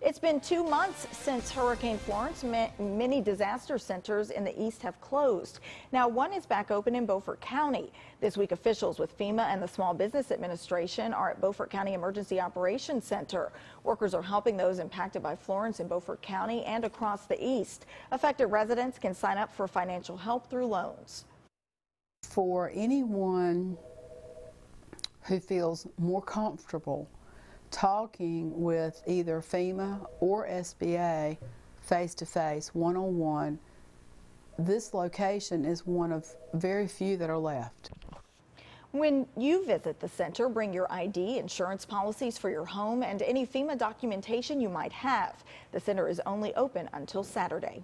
It's been 2 months since Hurricane Florence. Many disaster centers in the east have closed. Now, one is back open in Beaufort County. This week, officials with FEMA and the Small Business Administration are at Beaufort County Emergency Operations Center. Workers are helping those impacted by Florence in Beaufort County and across the east. Affected residents can sign up for financial help through loans. For anyone who feels more comfortable talking with either FEMA or SBA face-to-face, one-on-one, this location is one of very few that are left. When you visit the center, bring your ID, insurance policies for your home, and any FEMA documentation you might have. The center is only open until Saturday.